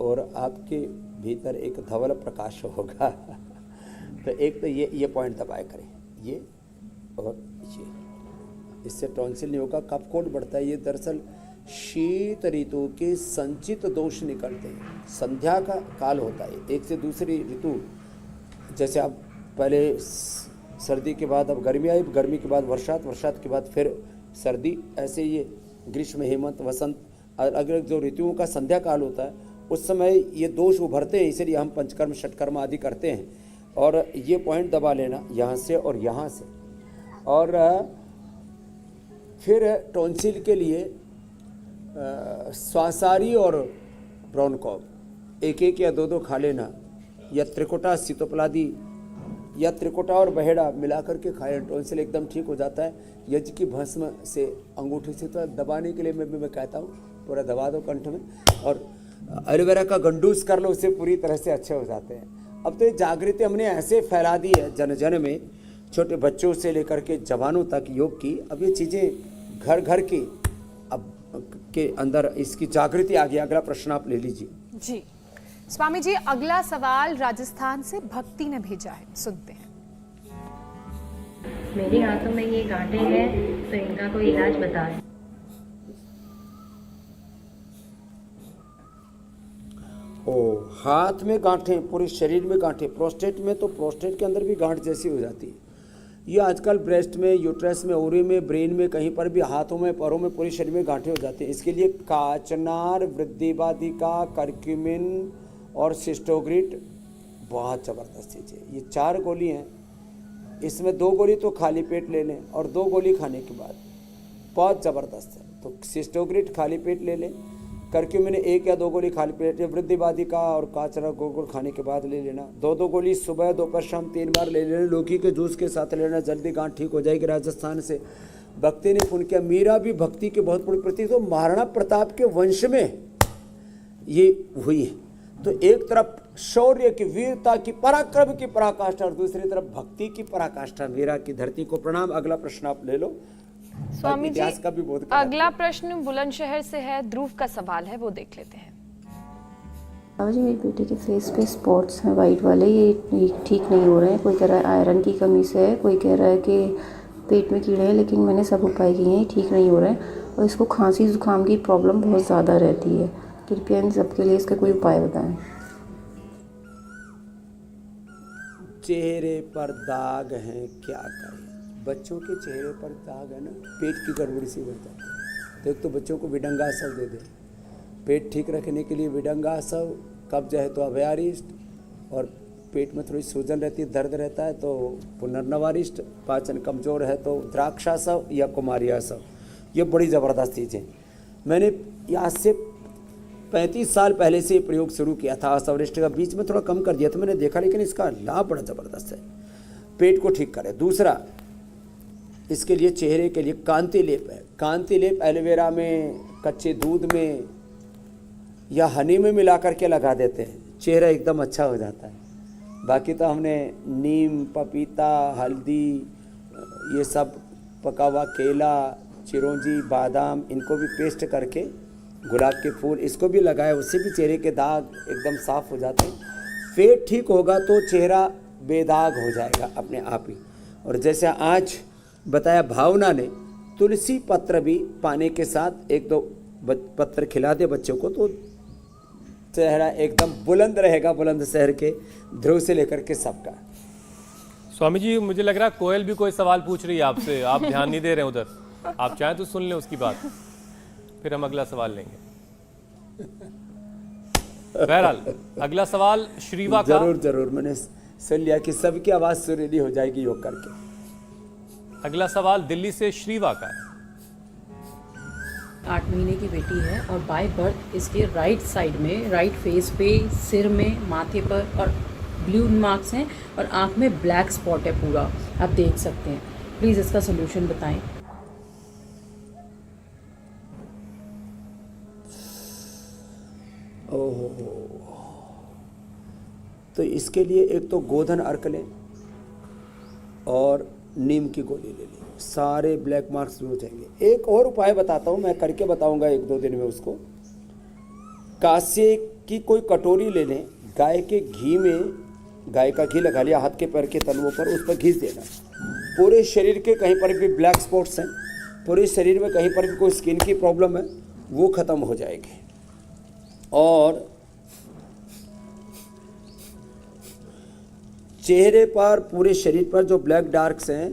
और आपके भीतर एक धवल प्रकाश होगा। तो एक तो ये पॉइंट दबाए करें, ये और ये, इससे टॉन्सिल नहीं होगा, कफ कोट बढ़ता है। ये दरअसल शीत ऋतु के संचित दोष निकलते हैं। संध्या का काल होता है, एक से दूसरी ऋतु, जैसे आप पहले सर्दी के बाद अब गर्मी आई, गर्मी के बाद वर्षात, वर्षात के बाद फिर सर्दी, ऐसे ये ग्रीष्म, हेमंत, वसंत, अगर जो ऋतुओं का संध्या काल होता है उस समय ये दोष उभरते हैं, इसलिए हम पंचकर्म षटकर्म आदि करते हैं। और ये पॉइंट दबा लेना यहाँ से और यहाँ से। और फिर टॉन्सिल के लिए स्वासारी और ब्रोनकॉब एक एक या दो दो खा लेना, या त्रिकोटा सीतोपलादी या त्रिकोटा और बहेड़ा मिला करके खाए, टॉन्सिल एकदम ठीक हो जाता है। यज्ञ की भस्म से अंगूठे से तो दबाने के लिए मैं कहता हूँ पूरा दबा दो कंठ में, और एलोवेरा का गंडूस कर लो, उससे पूरी तरह से अच्छे हो जाते हैं। अब तो ये जागृति हमने ऐसे फैला दी है जन जन में, छोटे बच्चों से लेकर के जवानों तक योग की। अब ये चीज़ें घर घर की अब के अंदर इसकी जागृति आ गई। अगला प्रश्न आप ले लीजिए। जी स्वामी जी, अगला सवाल राजस्थान से भक्ति ने भेजा है, सुनते हैं। मेरे हाथों में ये गांठें हैं, तो इनका कोई इलाज बताएं। हाथ में गांठें, पूरे शरीर में गांठें, प्रोस्टेट में तो प्रोस्टेट के अंदर भी गांठ जैसी हो जाती है। ये आजकल ब्रेस्ट में, यूट्रस में, ओरी में, ब्रेन में, कहीं पर भी, हाथों में, पैरों में, पूरे शरीर में गांठें हो जाती हैं। इसके लिए काचनार, वृद्धिवादिका, कर्क्यूमिन और सिस्टोग्रिट बहुत ज़बरदस्त चीज़ है। ये 4 गोली हैं, इसमें 2 गोली तो खाली पेट ले लें और 2 गोली खाने के बाद, बहुत ज़बरदस्त है। तो सिस्टोग्रिट खाली पेट ले लें, कर्क्यूमिन 1 या 2 गोली खाली पेट, वृद्धिवादिका और काचरा गोल खाने के बाद ले लेना। 2-2 गोली सुबह, दोपहर, शाम 3 बार ले लेना। लौकी के जूस के साथ लेना, जल्दी गांठ ठीक हो जाएगी। राजस्थान से भक्ति ने पुण्य किया। मीरा भी भक्ति के बहुत बड़ी प्रतीक, तो महाराणा प्रताप के वंश में ये हुई है। तो एक तरफ शौर्य की, वीरता की, पराक्रम की पराकाष्ठा और दूसरी तरफ भक्ति की पराकाष्ठा। मीरा की धरती को प्रणाम। अगला प्रश्न आप ले लो। स्वामी जी, इतिहास का भी बहुत अगला प्रश्न बुलंदशहर से है, ध्रुव का सवाल है, वो देख लेते हैं। बाबा जी, मेरी बेटी के फेस पे स्पॉट्स हैं वाइट वाले, ये ठीक नहीं हो रहे हैं। कोई कह रहा है आयरन की कमी से है, कोई कह रहा है कि पेट में कीड़े हैं, लेकिन मैंने सब उपाय किए हैं, ठीक नहीं हो रहे हैं। और इसको खांसी जुकाम की प्रॉब्लम बहुत ज़्यादा रहती है। कृपया इन सबके लिए इसका कोई उपाय बताएं। चेहरे पर दाग हैं, क्या करें? बच्चों के चेहरे पर दाग है ना, पेट की गड़बड़ी से बढ़ जाती है। तो एक तो बच्चों को विडंगासव दे दें, पेट ठीक रखने के लिए विडंगासव, कब्ज है तो अभयारिष्ट, और पेट में थोड़ी सूजन रहती है, दर्द रहता है तो पुनर्नवारिष्ट, पाचन कमज़ोर है तो द्राक्षासव या कुमारियासव। ये बड़ी ज़बरदस्त चीज़ है। मैंने आज से 35 साल पहले से प्रयोग शुरू किया था। असवरिष्ट का बीच में थोड़ा कम कर दिया था मैंने, देखा, लेकिन इसका लाभ बड़ा ज़बरदस्त है, पेट को ठीक करे। दूसरा, इसके लिए चेहरे के लिए कांति लेप है। कांति लेप एलोवेरा में, कच्चे दूध में या हनी में मिला करके लगा देते हैं, चेहरा एकदम अच्छा हो जाता है। बाकी तो हमने नीम, पपीता, हल्दी, ये सब पका हुआ केला, चिरौंजी, बादाम, इनको भी पेस्ट करके, गुलाब के फूल, इसको भी लगाया, उससे भी चेहरे के दाग एकदम साफ हो जाते हैं। पेट ठीक होगा तो चेहरा बेदाग हो जाएगा अपने आप ही। और जैसे आज बताया भावना ने, तुलसी पत्र भी पानी के साथ 1-2 पत्र खिला दे बच्चों को तो चेहरा एकदम बुलंद रहेगा। बुलंदशहर के ध्रुव से लेकर के सबका। स्वामी जी, मुझे लग रहा है कोयल भी कोई सवाल पूछ रही है आपसे, आप ध्यान नहीं दे रहे उधर। आप चाहें तो सुन लें उसकी बात, फिर हम अगला सवाल लेंगे। बहरहाल अगला सवाल श्रीवा का। जरूर मैंने सुन लिया कि सबकी आवाज़ सुरीली हो जाएगी योग करके। अगला सवाल दिल्ली से श्रीवा का है। 8 महीने की बेटी है और बाय बर्थ इसके राइट साइड में, राइट फेस पे, सिर में, माथे पर और ब्लू मार्क्स हैं और आँख में ब्लैक स्पॉट है पूरा, आप देख सकते हैं। प्लीज़ इसका सोल्यूशन बताएं। ओहो, तो इसके लिए एक तो गोधन अर्क लें और नीम की गोली ले लें, सारे ब्लैक मार्क्स भी हो जाएंगे। एक और उपाय बताता हूँ, मैं करके बताऊँगा 1-2 दिन में उसको। कांसे की कोई कटोरी ले लें, गाय के घी में, गाय का घी लगा लिया हाथ के पैर के तलवों पर, उस पर घिस देना। पूरे शरीर के कहीं पर भी ब्लैक स्पॉट्स हैं, पूरे शरीर में कहीं पर भी कोई स्किन की प्रॉब्लम है, वो ख़त्म हो जाएगी। और चेहरे पर, पूरे शरीर पर जो ब्लैक डार्क्स हैं,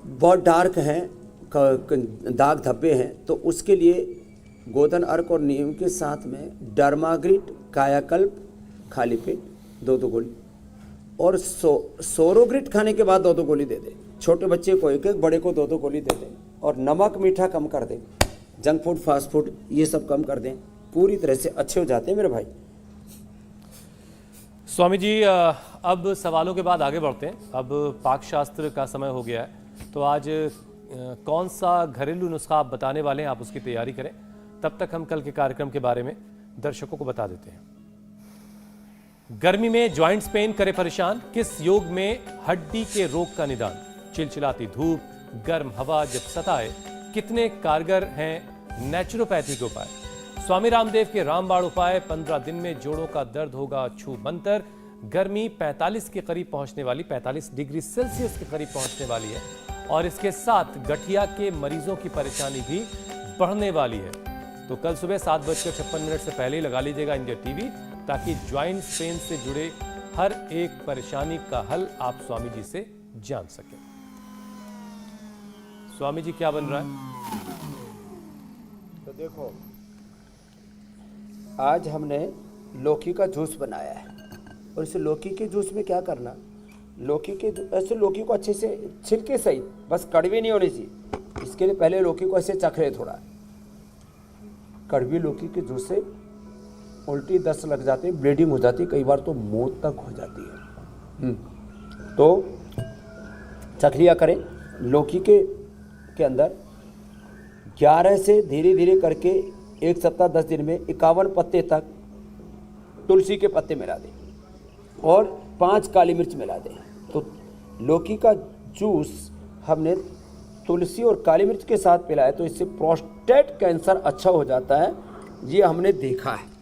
बहुत डार्क हैं, दाग धब्बे हैं, तो उसके लिए गोधन अर्क और नीम के साथ में डर्माग्रिट, कायाकल्प खाली पेट 2-2 गोली, और सोरोग्रिट खाने के बाद 2-2 गोली दे दें। छोटे बच्चे को 1-1, बड़े को 2-2 गोली दे दें। और नमक मीठा कम कर दें, जंक फूड, फास्ट फूड ये सब कम कर दें, पूरी तरह से अच्छे हो जाते हैं मेरे भाई। स्वामी जी, अब सवालों के बाद आगे बढ़ते हैं। अब पाक शास्त्र का समय हो गया है, तो आज कौन सा घरेलू नुस्खा आप बताने वाले हैं, आप उसकी तैयारी करें। तब तक हम कल के कार्यक्रम के बारे में दर्शकों को बता देते हैं। गर्मी में जॉइंट्स पेन करे परेशान, किस योग में हड्डी के रोग का निदान। चिलचिलाती धूप, गर्म हवा जब सताए, कितने कारगर हैं नेचुरोपैथी के उपाय। स्वामी रामदेव के रामबाण उपाय, 15 दिन में जोड़ों का दर्द होगा छू मंतर। गर्मी 45 के करीब पहुंचने वाली, 45 डिग्री सेल्सियस के करीब पहुंचने वाली है, और इसके साथ गठिया के मरीजों की परेशानी भी बढ़ने वाली है। तो कल सुबह 7:56 से पहले ही लगा लीजिएगा इंडिया टीवी, ताकि ज्वाइंट पेन से जुड़े हर एक परेशानी का हल आप स्वामी जी से जान सकें। स्वामी जी, क्या बन रहा है? तो देखो, आज हमने लौकी का जूस बनाया है, और इस लौकी के जूस में क्या करना, लौकी के ऐसे लौकी को अच्छे से छिलके सही, बस कड़वी नहीं होनी चाहिए। इसके लिए पहले लौकी को ऐसे चख ले थोड़ा। कड़वी लौकी के जूस से उल्टी, दस्त लग जाती है, ब्लीडिंग हो जाती है, कई बार तो मौत तक हो जाती है। तो चख लिया करें। लौकी के अंदर 11 से धीरे धीरे करके 1 सप्ताह 10 दिन में 51 पत्ते तक तुलसी के पत्ते मिला दें और 5 काली मिर्च मिला दें। तो लौकी का जूस हमने तुलसी और काली मिर्च के साथ पिलाया, तो इससे प्रोस्टेट कैंसर अच्छा हो जाता है, ये हमने देखा है।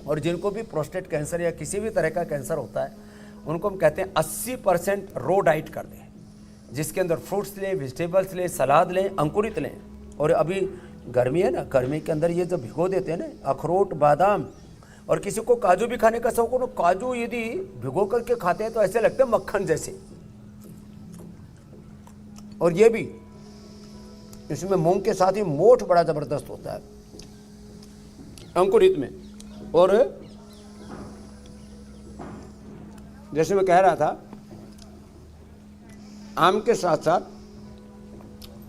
और जिनको भी प्रोस्टेट कैंसर या किसी भी तरह का कैंसर होता है, उनको हम कहते हैं 80% रो डाइट कर दें, जिसके अंदर फ्रूट्स लें, वेजिटेबल्स लें, सलाद लें, अंकुरित लें। और अभी गर्मी है ना, गर्मी के अंदर ये जब भिगो देते हैं ना, अखरोट, बादाम, और किसी को काजू भी खाने का शौक हो, काजू यदि भिगो करके खाते हैं तो ऐसे लगते हैं मक्खन जैसे। और ये भी, इसमें मूंग के साथ ही मोठ बड़ा ज़बरदस्त होता है अंकुरित में। और जैसे मैं कह रहा था, आम के साथ साथ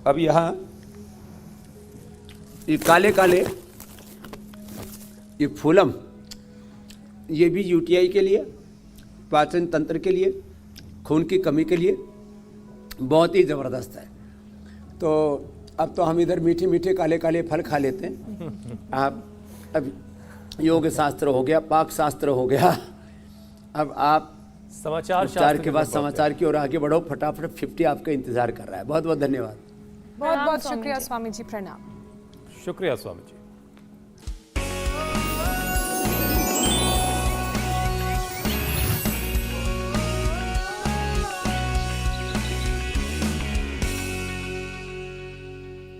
अब यहाँ ये काले काले ये फूलम, ये भी यूटीआई के लिए, पाचन तंत्र के लिए, खून की कमी के लिए बहुत ही ज़बरदस्त है। तो अब तो हम इधर मीठे मीठे काले काले फल खा लेते हैं। आप अब योग शास्त्र हो गया, पाक शास्त्र हो गया, अब आप समाचार के बाद समाचार की ओर आगे बढ़ो। फटाफट 50 आपका इंतजार कर रहा है। बहुत बहुत धन्यवाद। बहुत बहुत शुक्रिया स्वामी जी, प्रणाम। शुक्रिया स्वामी जी।